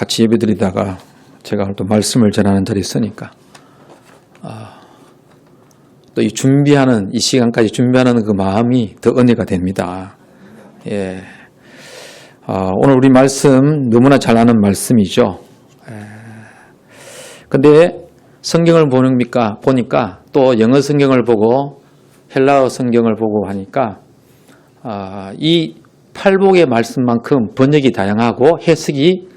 같이 예배드리다가 제가 또 말씀을 전하는 자리에 있으니까 또 이 준비하는 이 시간까지 준비하는 그 마음이 더 은혜가 됩니다. 예. 오늘 우리 말씀 너무나 잘 아는 말씀이죠. 근데 성경을 보니까 또 영어 성경을 보고 헬라어 성경을 보고 하니까 이 팔복의 말씀만큼 번역이 다양하고 해석이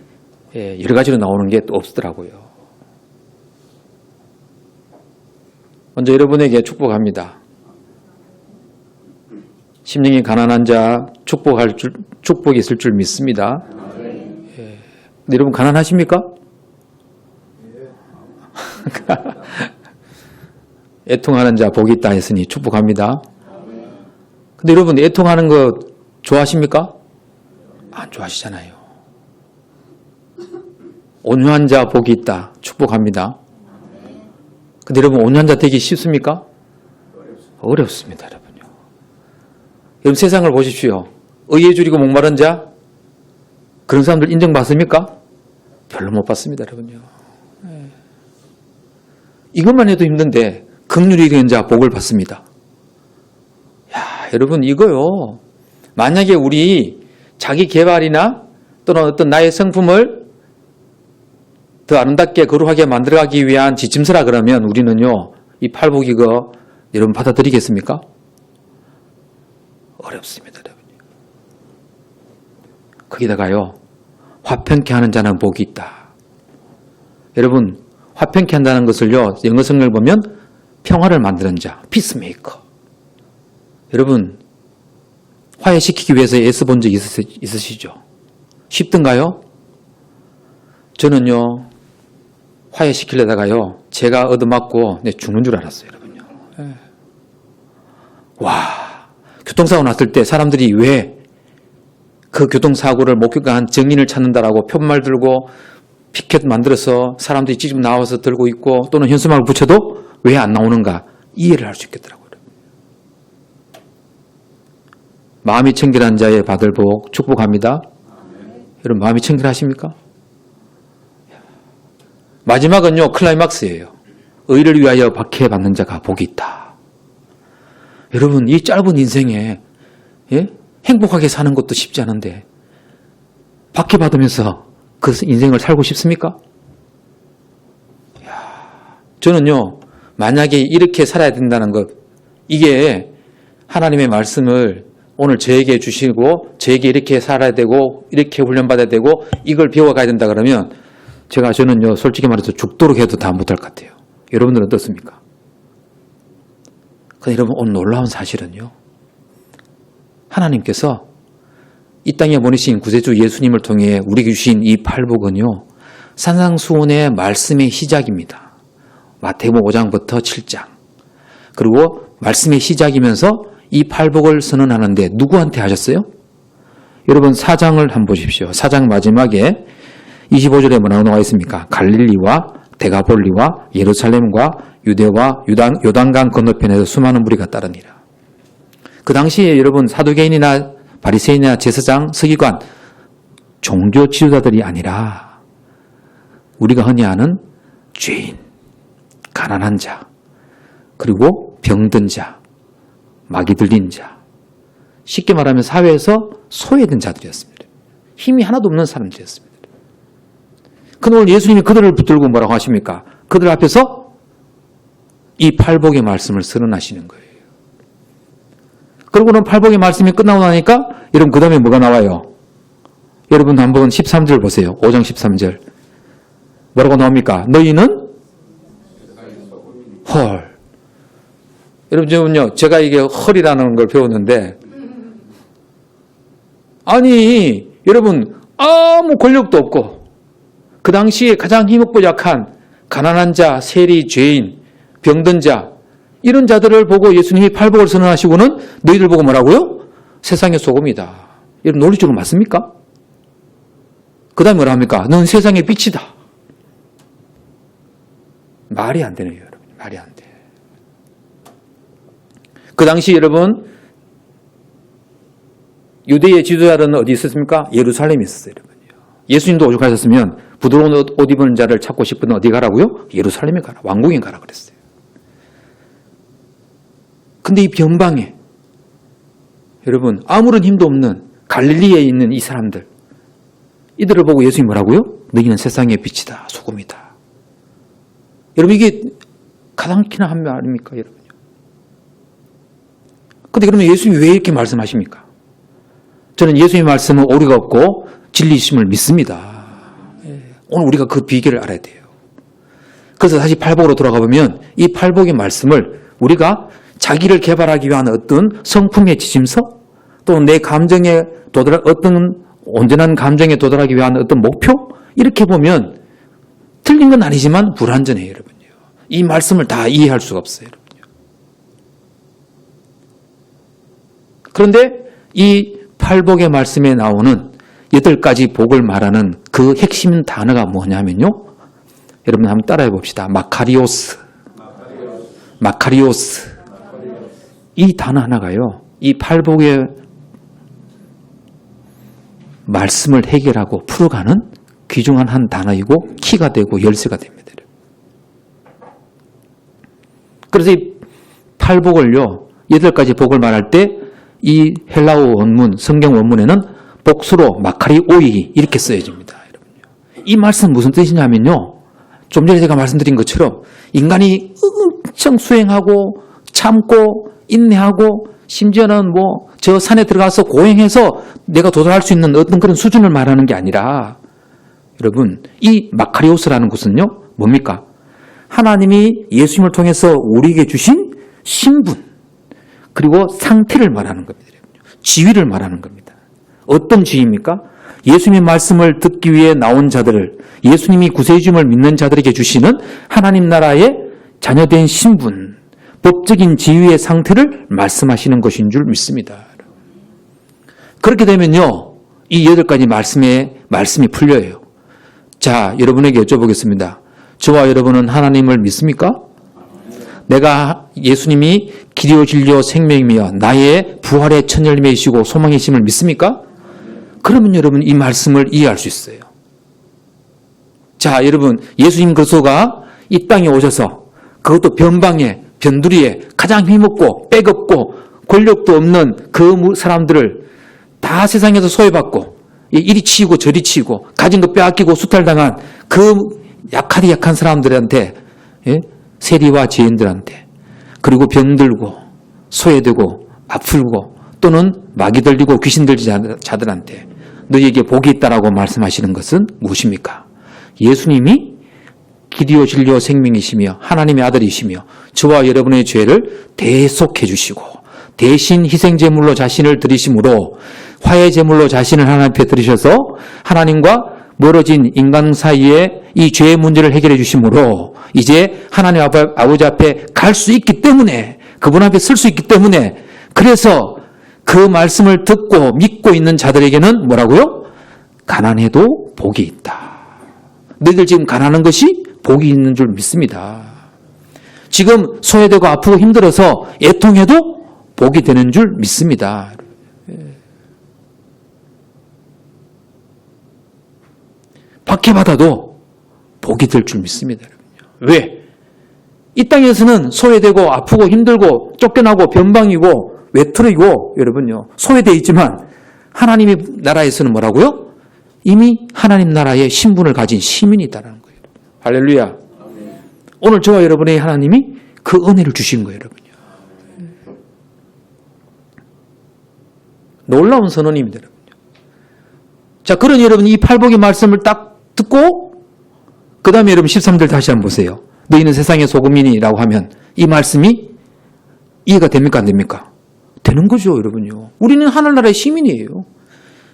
여러 가지로 나오는 게 또 없더라고요. 먼저 여러분에게 축복합니다. 심령이 가난한 자 축복이 있을 줄 믿습니다. 근데 여러분 가난하십니까? 애통하는 자 복이 있다 했으니 축복합니다. 근데 여러분 애통하는 거 좋아하십니까? 안 좋아하시잖아요. 온유한 자 복이 있다 축복합니다. 근데 여러분 온유한 자 되기 쉽습니까? 어렵습니다. 여러분요. 여러분 세상을 보십시오. 의에 줄이고 목마른 자 그런 사람들 인정받습니까? 별로 못 받습니다. 여러분요. 이것만 해도 힘든데 긍휼히 여기는 자 복을 받습니다. 여러분 이거요. 만약에 우리 자기 개발이나 또는 어떤 나의 성품을 더 아름답게 거룩하게 만들어가기 위한 지침서라 그러면 우리는요. 이 팔복 이거 여러분 받아들이겠습니까? 어렵습니다. 여러분. 거기다가요. 화평케 하는 자는 복이 있다. 여러분 화평케 한다는 것을요. 영어 성경을 보면 평화를 만드는 자, 피스메이커. 여러분 화해시키기 위해서 애써본 적 있으시죠? 쉽던가요? 저는요. 화해시키려다가요. 제가 얻어맞고 죽는 줄 알았어요. 여러분요. 와, 교통사고 났을 때 사람들이 왜 그 교통사고를 목격한 증인을 찾는다라고 표말 들고 피켓 만들어서 사람들이 직접 나와서 들고 있고 또는 현수막을 붙여도 왜 안 나오는가 이해를 할 수 있겠더라고요. 마음이 청결한 자의 받을 복 축복합니다. 여러분 마음이 청결하십니까? 마지막은요. 클라이막스예요. 의를 위하여 박해받는 자가 복이 있다. 여러분 이 짧은 인생에 행복하게 사는 것도 쉽지 않은데 박해받으면서 그 인생을 살고 싶습니까? 저는요. 만약에 이렇게 살아야 된다는 것 이게 하나님의 말씀을 오늘 저에게 주시고 저에게 이렇게 살아야 되고 이렇게 훈련받아야 되고 이걸 배워가야 된다 그러면 저는요. 솔직히 말해서 죽도록 해도 다 못할 것 같아요. 여러분들은 어떻습니까? 근데 여러분 오늘 놀라운 사실은요. 하나님께서 이 땅에 보내신 구세주 예수님을 통해 우리에게 주신 이 팔복은요. 산상수훈의 말씀의 시작입니다. 마태복음 5장부터 7장. 그리고 말씀의 시작이면서 이 팔복을 선언하는데 누구한테 하셨어요? 여러분 4장을 한번 보십시오. 4장 마지막에 25절에 뭐라고 나와 있습니까? 갈릴리와 데가볼리와 예루살렘과 유대와 요단강 건너편에서 수많은 무리가 따르니라. 그 당시에 여러분 사두개인이나 바리새인이나 제사장, 서기관, 종교 지도자들이 아니라 우리가 흔히 아는 죄인, 가난한 자, 그리고 병든 자, 마귀 들린 자, 쉽게 말하면 사회에서 소외된 자들이었습니다. 힘이 하나도 없는 사람들이었습니다. 그런데 오늘 예수님이 그들을 붙들고 뭐라고 하십니까? 그들 앞에서 이 팔복의 말씀을 선언하시는 거예요. 그리고는 팔복의 말씀이 끝나고 나니까 여러분 그 다음에 뭐가 나와요? 여러분 한번 13절 보세요. 5장 13절. 뭐라고 나옵니까? 너희는 헐. 여러분 지금요 제가 이게 헐이라는 걸 배웠는데 아니 여러분 아무 권력도 없고 그 당시에 가장 힘없고 약한 가난한 자, 세리, 죄인, 병든 자 이런 자들을 보고 예수님이 팔복을 선언하시고는 너희들 보고 뭐라고요? 세상의 소금이다. 여러분 논리적으로 맞습니까? 그 다음에 뭐라 합니까? 넌 세상의 빛이다. 말이 안 되네요. 여러분. 말이 안 돼. 그 당시 여러분 유대의 지도자들은 어디 있었습니까? 예루살렘에 있었어요. 여러분요. 예수님도 오죽하셨으면 부드러운 옷 입은 자를 찾고 싶으면 어디 가라고요? 예루살렘에 가라. 왕궁에 가라 그랬어요. 근데 이 변방에 여러분 아무런 힘도 없는 갈릴리에 있는 이 사람들 이들을 보고 예수님이 뭐라고요? 너희는 세상의 빛이다. 소금이다. 여러분 이게 가장 키나 한 말 아닙니까? 여러분요. 근데 그러면 예수님이 왜 이렇게 말씀하십니까? 저는 예수님의 말씀은 오류가 없고 진리심을 믿습니다. 오늘 우리가 그 비결을 알아야 돼요. 그래서 다시 팔복으로 돌아가 보면 이 팔복의 말씀을 우리가 자기를 개발하기 위한 어떤 성품의 지침서 또는 내 감정에 어떤 온전한 감정에 도달하기 위한 어떤 목표 이렇게 보면 틀린 건 아니지만 불완전해요. 여러분요. 이 말씀을 다 이해할 수가 없어요. 여러분요. 그런데 이 팔복의 말씀에 나오는 8가지 복을 말하는 그 핵심 단어가 뭐냐면요. 여러분 한번 따라해 봅시다. 마카리오스. 이 단어 하나가요. 이 팔복의 말씀을 해결하고 풀어가는 귀중한 한 단어이고 키가 되고 열쇠가 됩니다. 그래서 이 팔복을요. 8가지 복을 말할 때 이 헬라어 원문, 성경 원문에는 복수로 마카리오이 이렇게 쓰여집니다. 이 말씀은 무슨 뜻이냐면요. 좀 전에 제가 말씀드린 것처럼 인간이 엄청 수행하고 참고 인내하고 심지어는 저 산에 들어가서 고행해서 내가 도달할 수 있는 어떤 그런 수준을 말하는 게 아니라 여러분 이 마카리오스라는 것은요. 뭡니까? 하나님이 예수님을 통해서 우리에게 주신 신분 그리고 상태를 말하는 겁니다. 지위를 말하는 겁니다. 어떤 지위입니까? 예수님의 말씀을 듣기 위해 나온 자들을 예수님이 구세주임을 믿는 자들에게 주시는 하나님 나라의 자녀된 신분, 법적인 지위의 상태를 말씀하시는 것인 줄 믿습니다. 그렇게 되면요. 이 8가지 말씀이 풀려요. 자, 여러분에게 여쭤보겠습니다. 저와 여러분은 하나님을 믿습니까? 내가 예수님이 길이요 진리요 생명이며 나의 부활의 첫 열매이시고 소망이심을 믿습니까? 그러면 여러분 이 말씀을 이해할 수 있어요. 자, 여러분 예수님 그리스도가 이 땅에 오셔서 그것도 변방에 변두리에 가장 힘없고 빽없고 권력도 없는 그 사람들을 다 세상에서 소외받고 이리 치이고 저리 치이고 가진 것 빼앗기고 수탈당한 그 약한 사람들한테 세리와 죄인들한테 그리고 병들고 소외되고 아프고 또는 마귀 들리고 귀신 들린 자들한테 너희에게 복이 있다라고 말씀하시는 것은 무엇입니까? 예수님이 길이요 진리요 생명이시며 하나님의 아들이시며 저와 여러분의 죄를 대속해 주시고 대신 희생제물로 자신을 드리심으로 화해제물로 자신을 하나님 앞에 드리셔서 하나님과 멀어진 인간 사이에 이 죄의 문제를 해결해 주심으로 이제 하나님 아버지 앞에 갈 수 있기 때문에 그분 앞에 설 수 있기 때문에 그래서 그 말씀을 듣고 믿고 있는 자들에게는 뭐라고요? 가난해도 복이 있다. 너희들 지금 가난한 것이 복이 있는 줄 믿습니다. 지금 소외되고 아프고 힘들어서 애통해도 복이 되는 줄 믿습니다. 박해받아도 복이 될 줄 믿습니다. 왜? 이 땅에서는 소외되고 아프고 힘들고 쫓겨나고 변방이고 외톨이고 여러분요 소외되어 있지만 하나님의 나라에서는 뭐라고요? 이미 하나님 나라의 신분을 가진 시민이다라는 거예요. 할렐루야. 오늘 저와 여러분의 하나님이 그 은혜를 주신 거예요. 여러분요. 놀라운 선언입니다. 여러분요. 자, 그러니 여러분 이 팔복의 말씀을 딱 듣고 그 다음에 여러분 13절 다시 한번 보세요. 너희는 세상의 소금이니라고 하면 이 말씀이 이해가 됩니까 안 됩니까? 되는 거죠. 여러분요. 우리는 하늘나라의 시민이에요.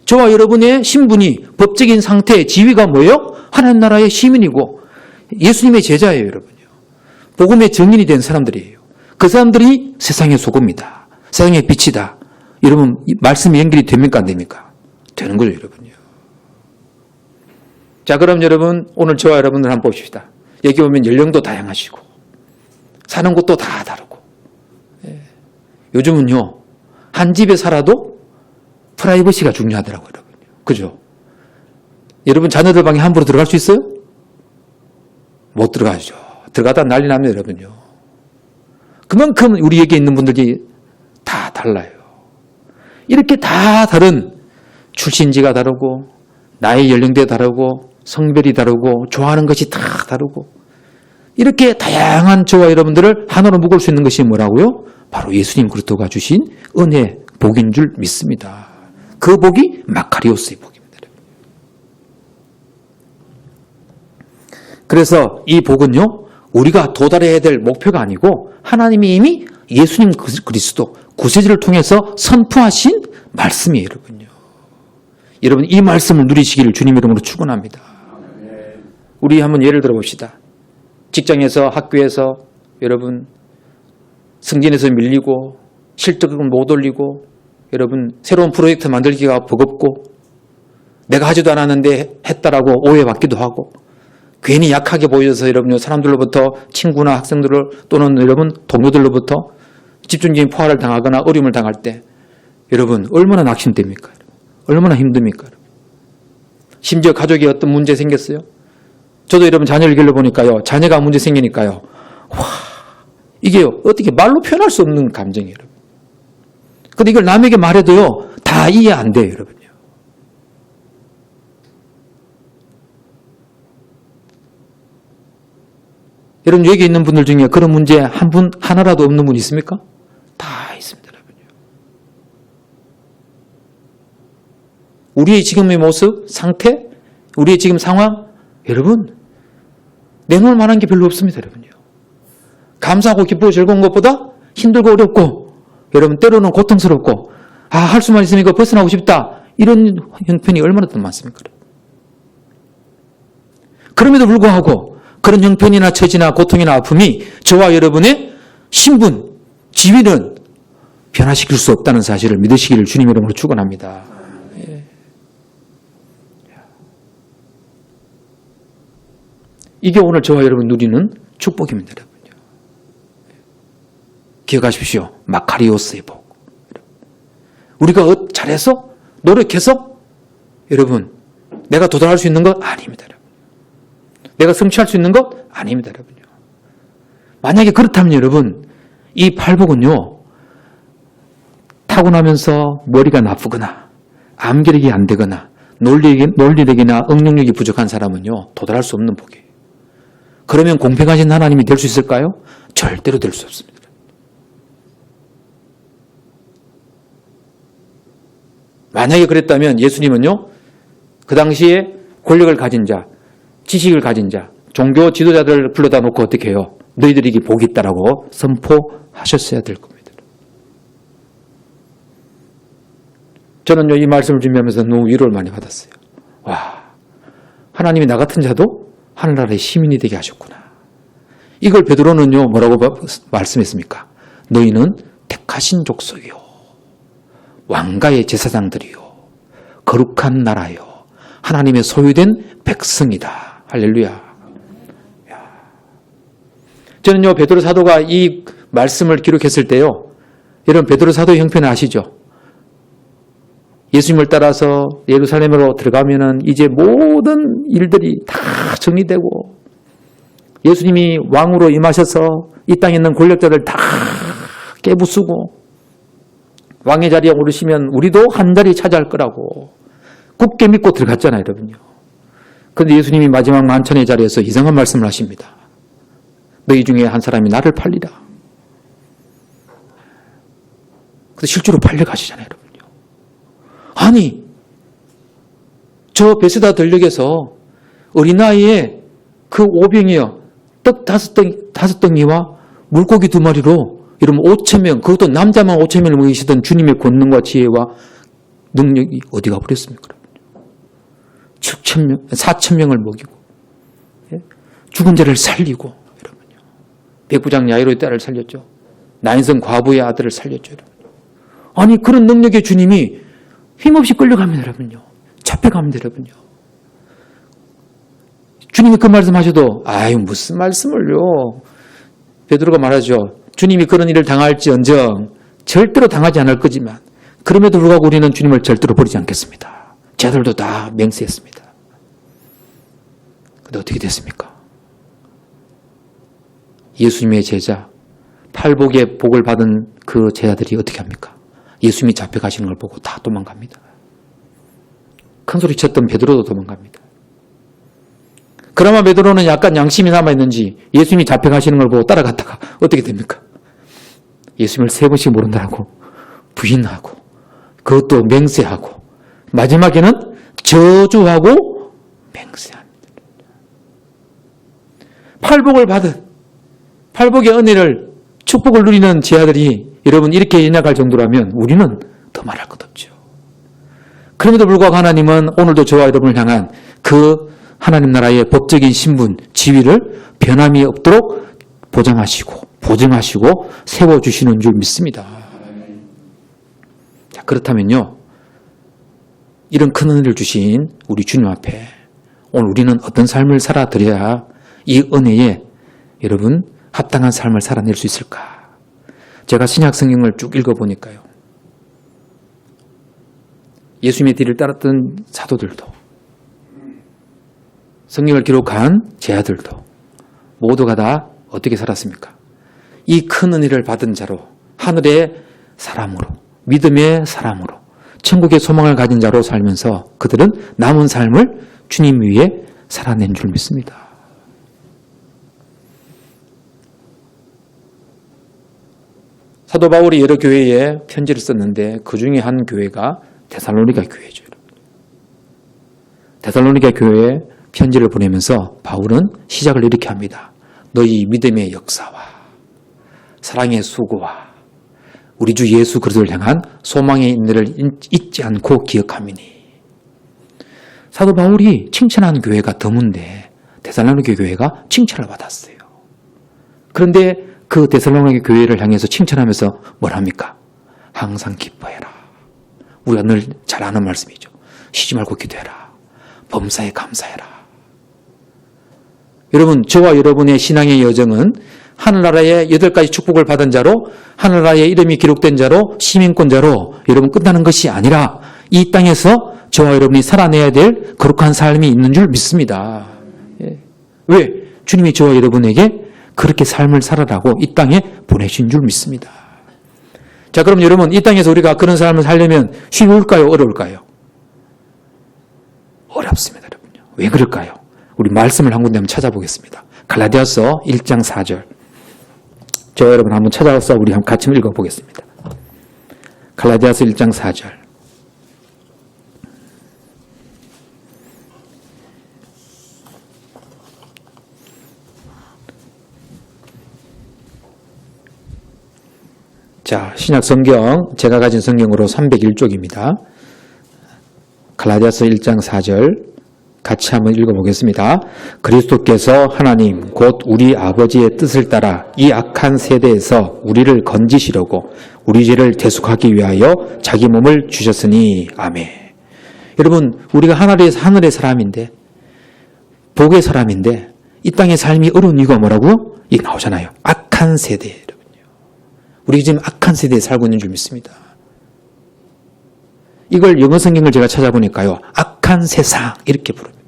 저와 여러분의 신분이 법적인 상태, 지위가 뭐예요? 하나님 나라의 시민이고 예수님의 제자예요. 여러분요. 복음의 증인이 된 사람들이에요. 그 사람들이 세상의 소금이다. 세상의 빛이다. 여러분 말씀이 연결이 됩니까 안 됩니까? 되는 거죠. 여러분요. 자, 그럼 여러분 오늘 저와 여러분들 한번 봅시다. 여기 보면 연령도 다양하시고 사는 곳도 다 다르고 요즘은요 한 집에 살아도 프라이버시가 중요하더라고요. 여러분요. 그죠? 여러분 자녀들 방에 함부로 들어갈 수 있어요? 못 들어가죠. 들어가다 난리 납니다, 여러분요. 그만큼 우리에게 있는 분들이 다 달라요. 이렇게 다 다른 출신지가 다르고 나이 연령대 다르고 성별이 다르고 좋아하는 것이 다 다르고 이렇게 다양한 저와 여러분들을 하나로 묶을 수 있는 것이 뭐라고요? 바로 예수님 그리스도가 주신 은혜, 복인 줄 믿습니다. 그 복이 마카리오스의 복입니다. 그래서 이 복은요, 우리가 도달해야 될 목표가 아니고 하나님이 이미 예수님 그리스도 구세주를 통해서 선포하신 말씀이에요, 여러분요. 여러분 이 말씀을 누리시기를 주님 이름으로 축원합니다. 우리 한번 예를 들어 봅시다. 직장에서 학교에서 여러분 승진에서 밀리고 실적은 못 올리고 여러분 새로운 프로젝트 만들기가 버겁고 내가 하지도 않았는데 했다라고 오해받기도 하고 괜히 약하게 보여서 여러분 사람들로부터 친구나 학생들 또는 여러분 동료들로부터 집중적인 포화를 당하거나 어려움을 당할 때 여러분 얼마나 낙심됩니까? 얼마나 힘듭니까? 심지어 가족에 어떤 문제 생겼어요? 저도 여러분 자녀를 길러보니까요. 자녀가 문제 생기니까요. 와, 이게 어떻게 말로 표현할 수 없는 감정이에요. 여러분. 근데 이걸 남에게 말해도요. 다 이해 안 돼요. 여러분요. 여러분 여기 있는 분들 중에 그런 문제 한 분 하나라도 없는 분 있습니까? 다 있습니다. 여러분요. 우리의 지금의 모습, 상태, 우리의 지금 상황 여러분 내놓을 만한 게 별로 없습니다. 여러분요. 감사하고 기쁘고 즐거운 것보다 힘들고 어렵고 여러분 때로는 고통스럽고 할 수만 있으니까 벗어나고 싶다. 이런 형편이 얼마나 더 많습니까? 그럼에도 불구하고 그런 형편이나 처지나 고통이나 아픔이 저와 여러분의 신분, 지위는 변화시킬 수 없다는 사실을 믿으시기를 주님 이름으로 축원합니다. 이게 오늘 저와 여러분 누리는 축복입니다. 여러분요. 기억하십시오. 마카리오스의 복. 우리가 잘해서 노력해서 여러분 내가 도달할 수 있는 것 아닙니다. 여러분. 내가 성취할 수 있는 것 아닙니다. 여러분요. 만약에 그렇다면 여러분 이 팔복은요 타고나면서 머리가 나쁘거나 암기력이 안 되거나 논리력이나 응용력이 부족한 사람은요 도달할 수 없는 복이에요. 그러면 공평하신 하나님이 될 수 있을까요? 절대로 될 수 없습니다. 만약에 그랬다면 예수님은요, 그 당시에 권력을 가진 자, 지식을 가진 자, 종교 지도자들을 불러다 놓고 어떻게 해요? 너희들에게 복이 있다라고 선포하셨어야 될 겁니다. 저는요, 이 말씀을 준비하면서 너무 위로를 많이 받았어요. 와, 하나님이 나 같은 자도 하늘나라의 시민이 되게 하셨구나. 이걸 베드로는요 뭐라고 말씀했습니까? 너희는 택하신 족속이요 왕가의 제사장들이요 거룩한 나라요 하나님의 소유된 백성이다. 할렐루야. 저는요 베드로 사도가 이 말씀을 기록했을 때요 여러분 베드로 사도 형편을 아시죠? 예수님을 따라서 예루살렘으로 들어가면은 이제 모든 일들이 다 정리되고 예수님이 왕으로 임하셔서 이 땅에 있는 권력자들 다 깨부수고 왕의 자리에 오르시면 우리도 한 자리 차지할 거라고 굳게 믿고 들어갔잖아요, 여러분요. 그런데 예수님이 마지막 만찬의 자리에서 이상한 말씀을 하십니다. 너희 중에 한 사람이 나를 팔리라. 근데 실제로 팔려가시잖아요, 여러분요. 아니, 저 베세다 들녘에서 어린아이의 그 오병이어 떡 5덩이와 물고기 2마리로 여러분 5,000명, 그것도 남자만 5,000명을 먹이시던 주님의 권능과 지혜와 능력이 어디 가버렸습니까? 4,000명을 먹이고 죽은 자를 살리고 여러분요. 백부장 야이로의 딸을 살렸죠. 나인성 과부의 아들을 살렸죠. 여러분요. 아니 그런 능력의 주님이 힘없이 끌려갑니다. 여러분요. 잡혀갑니다. 여러분요. 주님이 그 말씀하셔도 아유 무슨 말씀을요. 베드로가 말하죠. 주님이 그런 일을 당할지언정 절대로 당하지 않을 거지만 그럼에도 불구하고 우리는 주님을 절대로 버리지 않겠습니다. 제자들도 다 맹세했습니다. 근데 어떻게 됐습니까? 예수님의 제자, 팔복의 복을 받은 그 제자들이 어떻게 합니까? 예수님이 잡혀가시는 걸 보고 다 도망갑니다. 큰 소리 쳤던 베드로도 도망갑니다. 그나마 베드로는 약간 양심이 남아있는지 예수님이 잡혀가시는 걸 보고 따라갔다가 어떻게 됩니까? 예수님을 3번씩 모른다고 부인하고 그것도 맹세하고 마지막에는 저주하고 맹세합니다. 팔복을 받은 팔복의 은혜를 축복을 누리는 제자들이 여러분 이렇게 연약할 정도라면 우리는 더 말할 것 없죠. 그럼에도 불구하고 하나님은 오늘도 저와 여러분을 향한 그 하나님 나라의 법적인 신분, 지위를 변함이 없도록 보증하시고 세워주시는 줄 믿습니다. 자, 그렇다면요. 이런 큰 은혜를 주신 우리 주님 앞에 오늘 우리는 어떤 삶을 살아드려야 이 은혜에 여러분 합당한 삶을 살아낼 수 있을까? 제가 신약 성경을 쭉 읽어보니까요. 예수님의 뒤를 따랐던 사도들도 성경을 기록한 제자들도 모두가 다 어떻게 살았습니까? 이 큰 은혜를 받은 자로 하늘의 사람으로 믿음의 사람으로 천국의 소망을 가진 자로 살면서 그들은 남은 삶을 주님 위에 살아낸 줄 믿습니다. 사도 바울이 여러 교회에 편지를 썼는데 그 중에 한 교회가 데살로니가 교회죠. 데살로니가 교회에 편지를 보내면서 바울은 시작을 이렇게 합니다. 너희 믿음의 역사와 사랑의 수고와 우리 주 예수 그리스도를 향한 소망의 인내를 잊지 않고 기억함이니. 사도 바울이 칭찬한 교회가 드문데 데살로니가 교회가 칭찬을 받았어요. 그런데 그 데살로니가 교회를 향해서 칭찬하면서 뭘 합니까? 항상 기뻐해라. 우리가 늘 잘 아는 말씀이죠. 쉬지 말고 기도해라. 범사에 감사해라. 여러분, 저와 여러분의 신앙의 여정은 하늘나라의 8가지 축복을 받은 자로 하늘나라의 이름이 기록된 자로 시민권자로 여러분 끝나는 것이 아니라 이 땅에서 저와 여러분이 살아내야 될 거룩한 삶이 있는 줄 믿습니다. 왜? 주님이 저와 여러분에게 그렇게 삶을 살아라고 이 땅에 보내신 줄 믿습니다. 자, 그럼 여러분 이 땅에서 우리가 그런 삶을 살려면 쉬울까요? 어려울까요? 어렵습니다. 여러분요. 왜 그럴까요? 우리 말씀을 한 군데 한번 찾아보겠습니다. 갈라디아서 1장 4절. 저와 여러분 한번 찾아서 우리 한번 같이 읽어보겠습니다. 갈라디아서 1장 4절. 자, 신약 성경, 제가 가진 성경으로 301쪽입니다. 갈라디아서 1장 4절 같이 한번 읽어보겠습니다. 그리스도께서 하나님 곧 우리 아버지의 뜻을 따라 이 악한 세대에서 우리를 건지시려고 우리 죄를 대속하기 위하여 자기 몸을 주셨으니 아멘. 여러분, 우리가 하늘의 사람인데 복의 사람인데 이 땅의 삶이 어려운 이유가 뭐라고? 이게 나오잖아요. 악한 세대. 우리 지금 악한 세대에 살고 있는 줄 믿습니다. 이걸 영어 성경을 제가 찾아보니까요. 악한 세상 이렇게 부릅니다.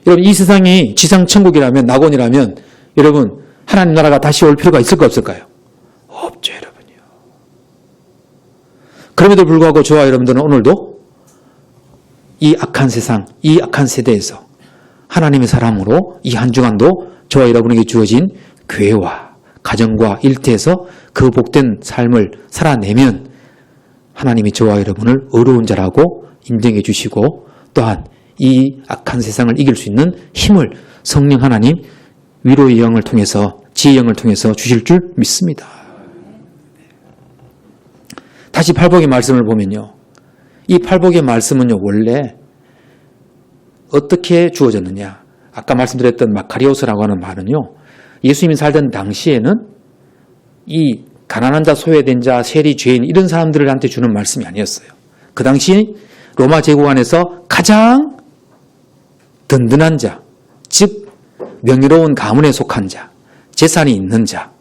여러분 이 세상이 지상천국이라면 낙원이라면 여러분 하나님 나라가 다시 올 필요가 있을까 없을까요? 없죠 여러분요. 그럼에도 불구하고 저와 여러분들은 오늘도 이 악한 세상, 이 악한 세대에서 하나님의 사람으로 이 한 주간도 저와 여러분에게 주어진 교회와 가정과 일터에서 그 복된 삶을 살아내면 하나님이 저와 여러분을 어려운 자라고 인정해 주시고 또한 이 악한 세상을 이길 수 있는 힘을 성령 하나님 위로의 영을 통해서 지혜의 영을 통해서 주실 줄 믿습니다. 다시 팔복의 말씀을 보면요. 이 팔복의 말씀은요. 원래 어떻게 주어졌느냐. 아까 말씀드렸던 마카리오스라고 하는 말은요. 예수님이 살던 당시에는 이 가난한 자, 소외된 자, 세리, 죄인 이런 사람들한테 주는 말씀이 아니었어요. 그 당시 로마 제국 안에서 가장 든든한 자, 즉 명예로운 가문에 속한 자, 재산이 있는 자,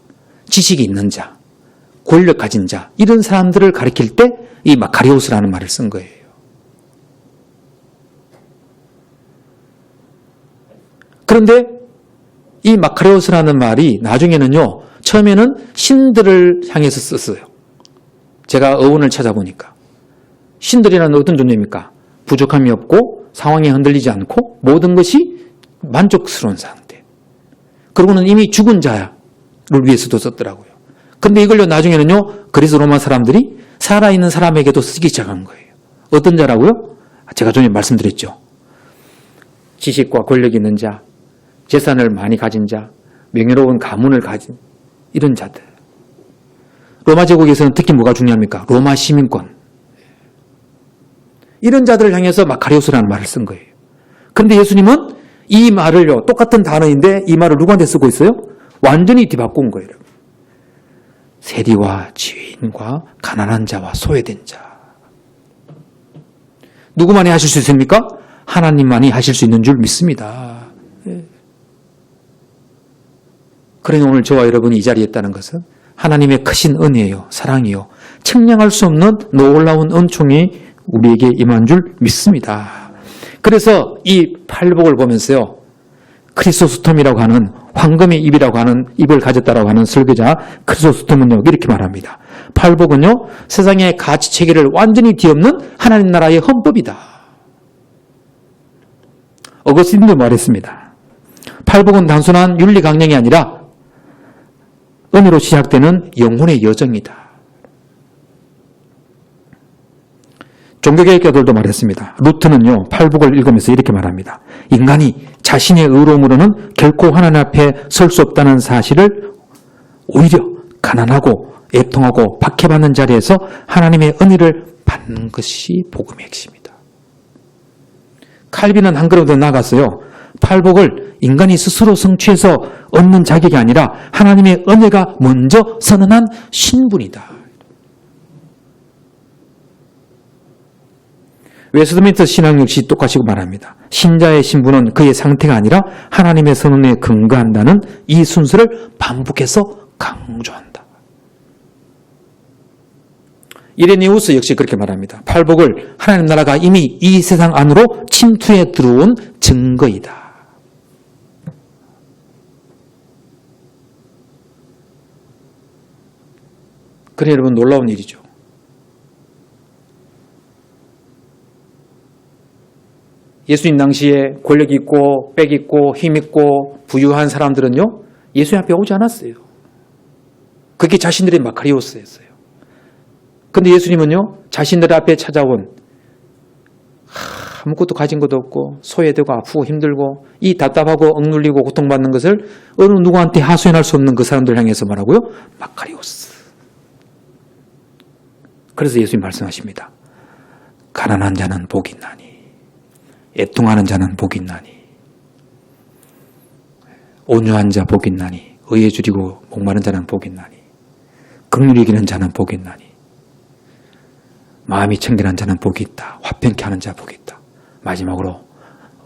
지식이 있는 자, 권력 가진 자, 이런 사람들을 가리킬 때 이 마카리오스라는 말을 쓴 거예요. 그런데 이 마카리오스라는 말이 나중에는요, 처음에는 신들을 향해서 썼어요. 제가 어원을 찾아보니까. 신들이라는 어떤 존재입니까? 부족함이 없고 상황에 흔들리지 않고 모든 것이 만족스러운 상태. 그리고는 이미 죽은 자를 위해서도 썼더라고요. 근데 이걸요, 나중에는요, 그리스 로마 사람들이 살아있는 사람에게도 쓰기 시작한 거예요. 어떤 자라고요? 제가 전에 말씀드렸죠. 지식과 권력이 있는 자, 재산을 많이 가진 자, 명예로운 가문을 가진 이런 자들. 로마 제국에서는 특히 뭐가 중요합니까? 로마 시민권. 이런 자들을 향해서 마카리오스라는 말을 쓴 거예요. 그런데 예수님은 이 말을요, 똑같은 단어인데 이 말을 누구한테 쓰고 있어요? 완전히 뒤바꾼 거예요. 세리와 지인과 가난한 자와 소외된 자. 누구만이 하실 수 있습니까? 하나님만이 하실 수 있는 줄 믿습니다. 그러니 오늘 저와 여러분이 이 자리에 있다는 것은 하나님의 크신 은혜예요. 사랑이요. 측량할 수 없는 놀라운 은총이 우리에게 임한 줄 믿습니다. 그래서 이 팔복을 보면서요, 크리소스톰이라고 하는 황금의 입이라고 하는 입을 가졌다라고 하는 설교자 크리소스톰은요, 이렇게 말합니다. 팔복은요, 세상의 가치 체계를 완전히 뒤엎는 하나님 나라의 헌법이다. 어거스틴도 말했습니다. 팔복은 단순한 윤리 강령이 아니라 은혜로 시작되는 영혼의 여정이다. 종교개혁자들도 말했습니다. 루트는요, 팔복을 읽으면서 이렇게 말합니다. 인간이 자신의 의로움으로는 결코 하나님 앞에 설 수 없다는 사실을 오히려 가난하고 애통하고 박해받는 자리에서 하나님의 은혜를 받는 것이 복음의 핵심이다. 칼빈은 한 걸음 더 나아갔어요. 팔복을 인간이 스스로 성취해서 얻는 자격이 아니라 하나님의 은혜가 먼저 선언한 신분이다. 웨스트민스터 신학 역시 똑같이 말합니다. 신자의 신분은 그의 상태가 아니라 하나님의 선언에 근거한다는 이 순서를 반복해서 강조한다. 이레니우스 역시 그렇게 말합니다. 팔복을 하나님 나라가 이미 이 세상 안으로 침투해 들어온 증거이다. 그래 여러분, 놀라운 일이죠. 예수님 당시에 권력 있고 빽 있고 힘 있고 부유한 사람들은요, 예수님 앞에 오지 않았어요. 그게 자신들의 마카리오스였어요. 그런데 예수님은요, 자신들 앞에 찾아온 아무것도 가진 것도 없고 소외되고 아프고 힘들고 이 답답하고 억눌리고 고통받는 것을 어느 누구한테 하소연할 수 없는 그 사람들 향해서 말하고요, 마카리오스. 그래서 예수님 말씀하십니다. 가난한 자는 복이 있나니, 애통하는 자는 복이 있나니, 온유한 자 복이 있나니, 의에 줄이고 목마른 자는 복이 있나니, 긍휼히 여기는 자는 복이 있나니, 마음이 청결한 자는 복이 있다. 화평케 하는 자 복이 있다. 마지막으로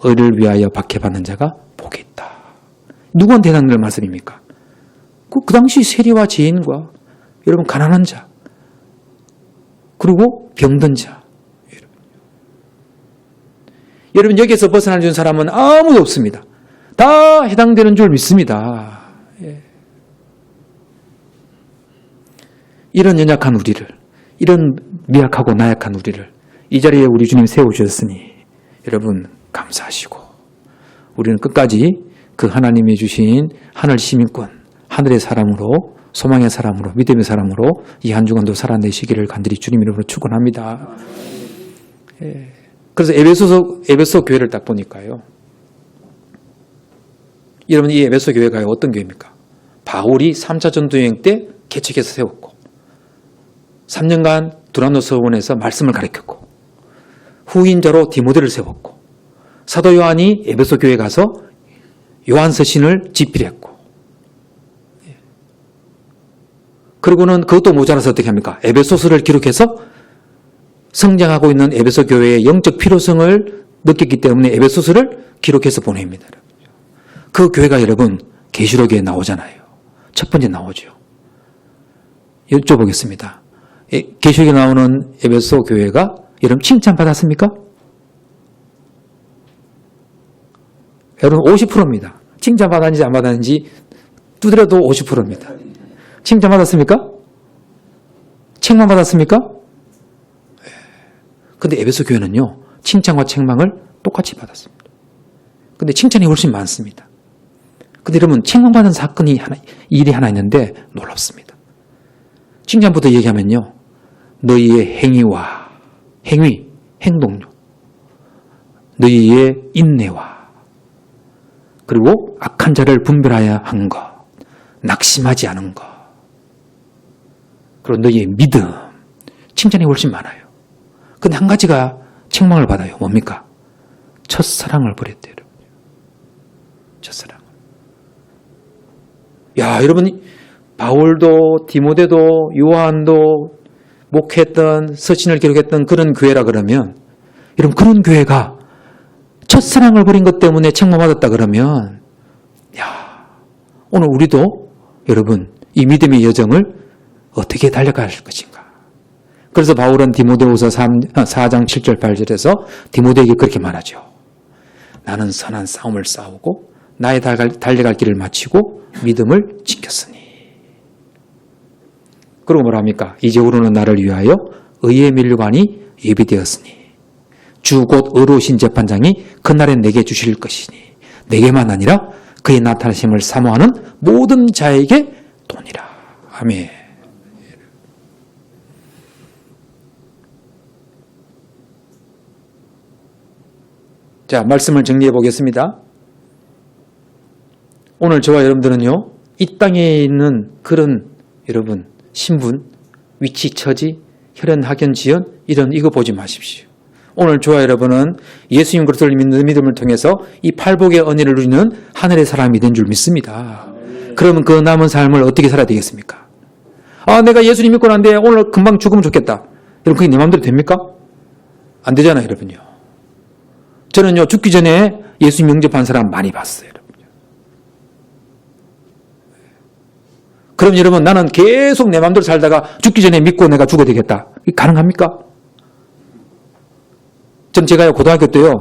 의를 위하여 박해받는 자가 복이 있다. 누구한테 해당될 말씀입니까? 그 당시 세리와 지인과 여러분 가난한 자, 그리고 병든 자. 여러분 여기에서 벗어날 수 있는 사람은 아무도 없습니다. 다 해당되는 줄 믿습니다. 이런 연약한 우리를, 이런 미약하고 나약한 우리를 이 자리에 우리 주님 세워주셨으니 여러분 감사하시고, 우리는 끝까지 그 하나님이 주신 하늘 시민권, 하늘의 사람으로, 소망의 사람으로, 믿음의 사람으로 이 한 주간도 살아내시기를 간절히 주님 이름으로 축원합니다. 그래서 에베소 교회를 딱 보니까요, 여러분 이 에베소 교회가 어떤 교회입니까? 바울이 3차 전도여행 때 개척해서 세웠고 3년간 두란노 서원에서 말씀을 가르쳤고 후임자로 디모데를 세웠고 사도 요한이 에베소 교회에 가서 요한 서신을 집필했고, 그리고는 그것도 모자라서 어떻게 합니까? 에베소서를 기록해서 성장하고 있는 에베소 교회의 영적 필요성을 느꼈기 때문에 에베소서를 기록해서 보냅니다. 그 교회가 여러분 계시록에 나오잖아요. 첫 번째 나오죠. 여쭤보겠습니다. 계시록에 나오는 에베소 교회가 여러분 칭찬받았습니까? 여러분 50%입니다. 칭찬받았는지 안 받았는지 두드려도 50%입니다. 칭찬받았습니까? 책망 받았습니까? 근데 에베소 교회는요, 칭찬과 책망을 똑같이 받았습니다. 근데 칭찬이 훨씬 많습니다. 근데 여러분, 책망받은 사건이 일이 하나 있는데 놀랍습니다. 칭찬부터 얘기하면요, 너희의 행동력, 너희의 인내와 그리고 악한 자를 분별하여 한 것, 낙심하지 않은 것, 그리고 너희의 믿음, 칭찬이 훨씬 많아요. 근데 한 가지가 책망을 받아요. 뭡니까? 첫사랑을 버렸대요. 첫사랑. 야, 여러분, 바울도 디모데도 요한도 목회했던 서신을 기록했던 그런 교회라 그러면, 여러분 그런 교회가 첫사랑을 버린 것 때문에 책망받았다 그러면, 야, 오늘 우리도 여러분 이 믿음의 여정을 어떻게 달려갈 것인가. 그래서 바울은 디모데후서 4장 7절 8절에서 디모데에게 그렇게 말하죠. 나는 선한 싸움을 싸우고 나의 달려갈 길을 마치고 믿음을 지켰으니. 그리고 뭐라 합니까? 이제후로는 나를 위하여 의의 면류관이 예비되었으니 주 곧 의로우신 재판장이 그날에 내게 주실 것이니 내게만 아니라 그의 나타나심을 사모하는 모든 자에게 도니라. 아멘. 자, 말씀을 정리해 보겠습니다. 오늘 저와 여러분들은요, 이 땅에 있는 그런 여러분 신분, 위치, 처지, 혈연, 학연, 지연 이거 보지 마십시오. 오늘 저와 여러분은 예수님 그리스도를 믿는 믿음을 통해서 이 팔복의 은혜를 누리는 하늘의 사람이 된 줄 믿습니다. 그러면 그 남은 삶을 어떻게 살아야 되겠습니까? 아, 내가 예수님 믿고 난데 오늘 금방 죽으면 좋겠다. 여러분 그게 내 마음대로 됩니까? 안 되잖아요, 여러분요. 저는요, 죽기 전에 예수님 영접한 사람 많이 봤어요, 여러분. 그럼 여러분, 나는 계속 내 마음대로 살다가 죽기 전에 믿고 내가 죽어야 되겠다. 이게 가능합니까? 전 제가 고등학교 때요,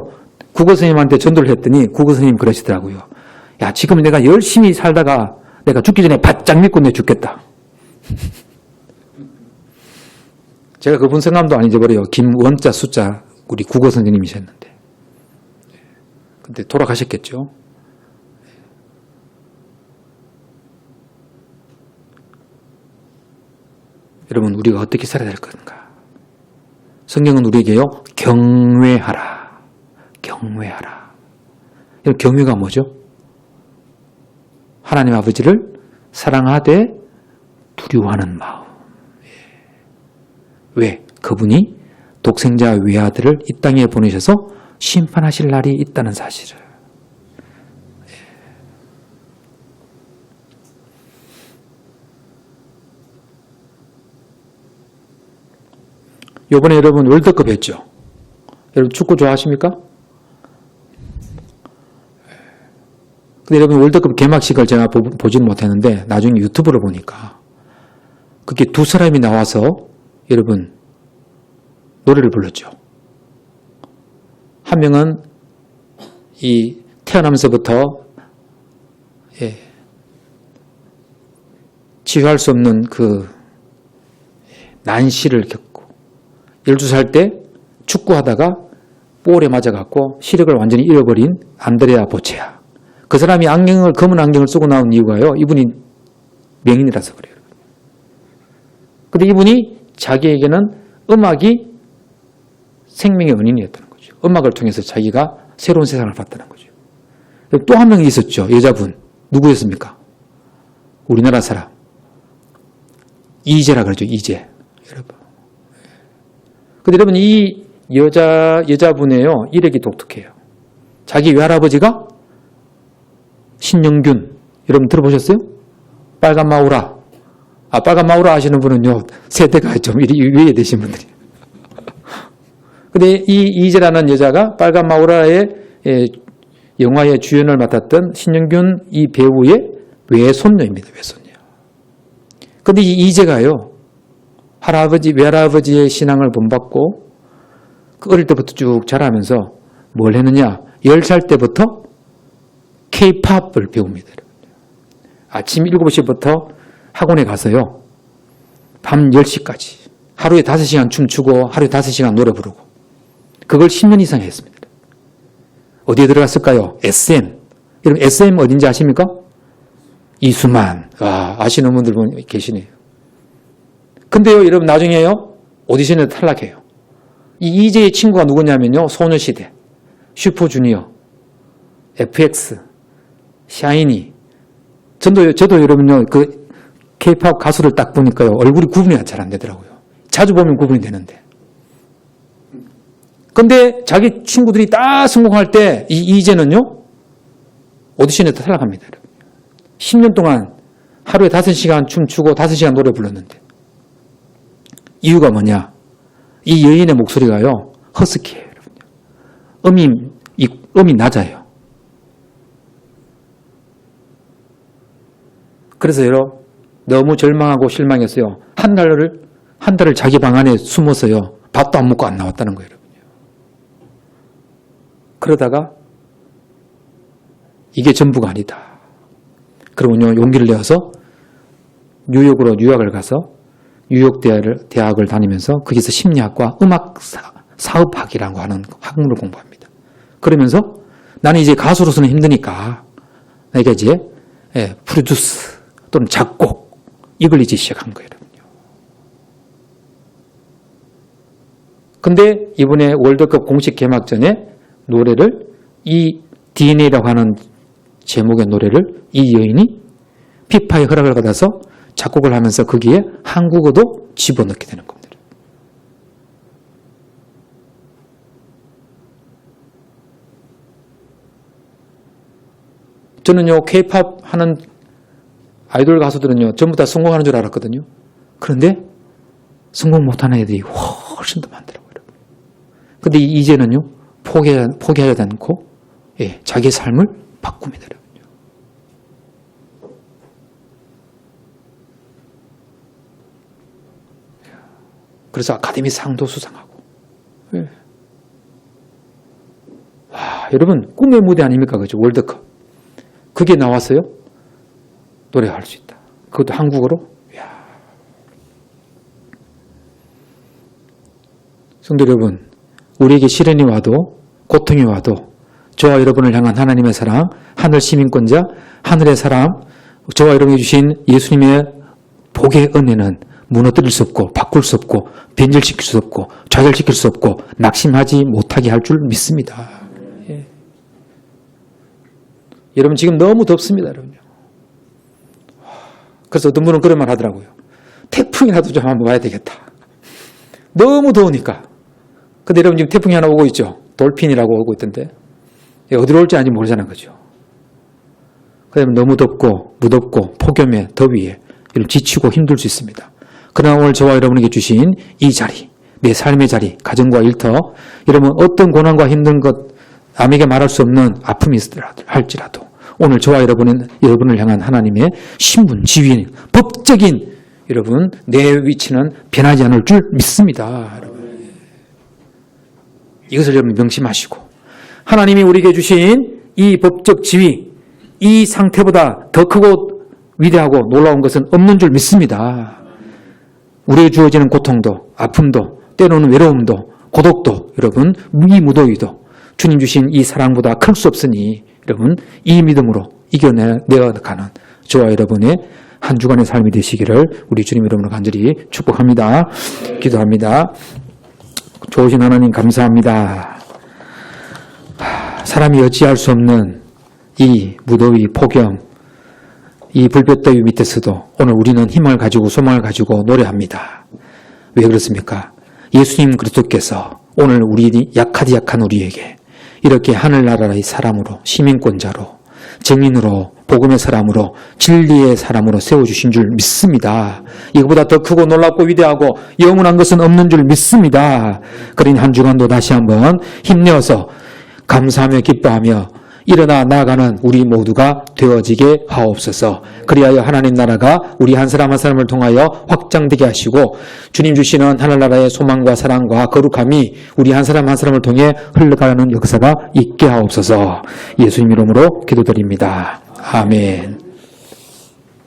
국어 선생님한테 전도를 했더니 국어 선생님 그러시더라고요. 야, 지금 내가 열심히 살다가 내가 죽기 전에 바짝 믿고 내 죽겠다. 제가 그분 성함도 안 잊어버려요. 김원자 숫자 우리 국어 선생님이셨는데. 근데 돌아가셨겠죠. 여러분, 우리가 어떻게 살아야 될 건가? 성경은 우리에게요, 경외하라. 경외하라. 경외가 뭐죠? 하나님 아버지를 사랑하되 두려워하는 마음. 왜? 그분이 독생자 외아들을 이 땅에 보내셔서 심판하실 날이 있다는 사실을. 이번에 여러분 월드컵 했죠? 여러분 축구 좋아하십니까? 근데 여러분 월드컵 개막식을 제가 보지는 못했는데 나중에 유튜브를 보니까 그게 두 사람이 나와서 여러분 노래를 불렀죠. 한 명은 이 태어나면서부터 치유할 수 없는 그 난시를 겪고 12살 때 축구하다가 볼에 맞아갖고 시력을 완전히 잃어버린 안드레아 보체아. 그 사람이 검은 안경을 쓰고 나온 이유가요, 이분이 명인이라서 그래요. 근데 이분이 자기에게는 음악이 생명의 은인이었다는 거죠. 음악을 통해서 자기가 새로운 세상을 봤다는 거죠. 또 한 명이 있었죠. 여자분. 누구였습니까? 우리나라 사람. 이재라 그러죠. 이재. 여러분. 근데 여러분 이 여자분의요, 이력이 독특해요. 자기 외할아버지가 신영균. 여러분 들어보셨어요? 빨간 마우라. 빨간 마우라 하시는 분은요, 세대가 좀 위에 되신 분들이. 근데 이 이재라는 여자가 빨간 마우라의 영화의 주연을 맡았던 신영균 이 배우의 외손녀입니다. 외손녀. 근데 이 이재가요, 할아버지, 외할아버지의 신앙을 본받고 그 어릴 때부터 쭉 자라면서 뭘 했느냐? 10살 때부터 K-팝을 배웁니다. 아침 7시부터 학원에 가서요. 밤 10시까지 하루에 5시간 춤추고 하루에 5시간 노래 부르고 그걸 10년 이상 했습니다. 어디에 들어갔을까요? SM. 여러분 SM 어딘지 아십니까? 이수만. 아시는 분들 계시네요. 근데요, 여러분 나중에요, 오디션에 탈락해요. 이 이재의 친구가 누구냐면요, 소녀시대, 슈퍼주니어, FX, 샤이니. 저도 여러분요, 그 K-팝 가수를 딱 보니까요, 얼굴이 구분이 잘 안 되더라고요. 자주 보면 구분이 되는데. 근데 자기 친구들이 딱 성공할 때 이 이재는요, 오디션에 탈락합니다. 10년 동안 하루에 5시간 춤추고 5시간 노래 불렀는데. 이유가 뭐냐? 이 여인의 목소리가요, 허스키해요. 음이 낮아요. 그래서 여러분, 너무 절망하고 실망했어요. 한 달을 자기 방 안에 숨어서요, 밥도 안 먹고 안 나왔다는 거예요. 그러다가 이게 전부가 아니다. 그러면요, 용기를 내어서 뉴욕으로 유학을 가서 뉴욕 대학을 다니면서 거기서 심리학과 음악 사업학이라고 하는 학문을 공부합니다. 그러면서 나는 이제 가수로서는 힘드니까 내가 이제 프로듀스 또는 작곡 이걸 이제 시작한 거예요. 근데 이번에 월드컵 공식 개막 전에 노래를 이 DNA라고 하는 제목의 노래를 이 여인이 피파의 허락을 받아서 작곡을 하면서 거기에 한국어도 집어넣게 되는 겁니다. 저는요, K-팝 하는 아이돌 가수들은요, 전부 다 성공하는 줄 알았거든요. 그런데 성공 못하는 애들이 훨씬 더 많더라고요. 근데 이제는요, 포기하지 않고 자기의 삶을 바꿉니다. 그래서 아카데미 상도 수상하고. 와, 여러분 꿈의 무대 아닙니까? 그죠? 월드컵. 그게 나왔어요. 노래할 수 있다. 그것도 한국어로. 이야. 성도 여러분, 우리에게 시련이 와도 고통이 와도 저와 여러분을 향한 하나님의 사랑, 하늘 시민권자, 하늘의 사람, 저와 여러분이 주신 예수님의 복의 은혜는 무너뜨릴 수 없고 바꿀 수 없고 변절시킬 수 없고 좌절시킬 수 없고 낙심하지 못하게 할 줄 믿습니다. 예. 여러분 지금 너무 덥습니다. 여러분. 그래서 어떤 분은 그런 말 하더라고요. 태풍이라도 좀 한번 와야 되겠다. 너무 더우니까. 근데 여러분 지금 태풍이 하나 오고 있죠. 돌핀이라고 오고 있던데. 어디로 올지 아직 모르잖아요. 그죠? 그다음에 너무 덥고 무덥고 폭염에 더위에 여러분 지치고 힘들 수 있습니다. 그러나 오늘 저와 여러분에게 주신 이 자리, 내 삶의 자리, 가정과 일터, 여러분 어떤 고난과 힘든 것, 남에게 말할 수 없는 아픔이 할지라도 오늘 저와 여러분을 향한 하나님의 신분, 지위, 법적인 여러분 내 위치는 변하지 않을 줄 믿습니다. 여러분. 이것을 여러분 명심하시고 하나님이 우리에게 주신 이 법적 지위, 이 상태보다 더 크고 위대하고 놀라운 것은 없는 줄 믿습니다. 우리에게 주어지는 고통도, 아픔도, 때로는 외로움도, 고독도, 여러분 이 무더위도 주님 주신 이 사랑보다 클 수 없으니 여러분 이 믿음으로 이겨내가는 저와 여러분의 한 주간의 삶이 되시기를 우리 주님 여러분을 간절히 축복합니다. 기도합니다. 좋으신 하나님 감사합니다. 사람이 어찌할 수 없는 이 무더위, 폭염, 이 불볕더위 밑에서도 오늘 우리는 힘을 가지고 소망을 가지고 노래합니다. 왜 그렇습니까? 예수님 그리스도께서 오늘 약한 우리에게 이렇게 하늘나라의 사람으로, 시민권자로, 증인으로, 복음의 사람으로, 진리의 사람으로 세워주신 줄 믿습니다. 이거보다 더 크고 놀랍고 위대하고 영원한 것은 없는 줄 믿습니다. 그러니 한 주간도 다시 한번 힘내어서 감사하며 기뻐하며 일어나 나아가는 우리 모두가 되어지게 하옵소서. 그리하여 하나님 나라가 우리 한 사람 한 사람을 통하여 확장되게 하시고 주님 주시는 하늘나라의 소망과 사랑과 거룩함이 우리 한 사람 한 사람을 통해 흘러가는 역사가 있게 하옵소서. 예수님 이름으로 기도드립니다. 아멘.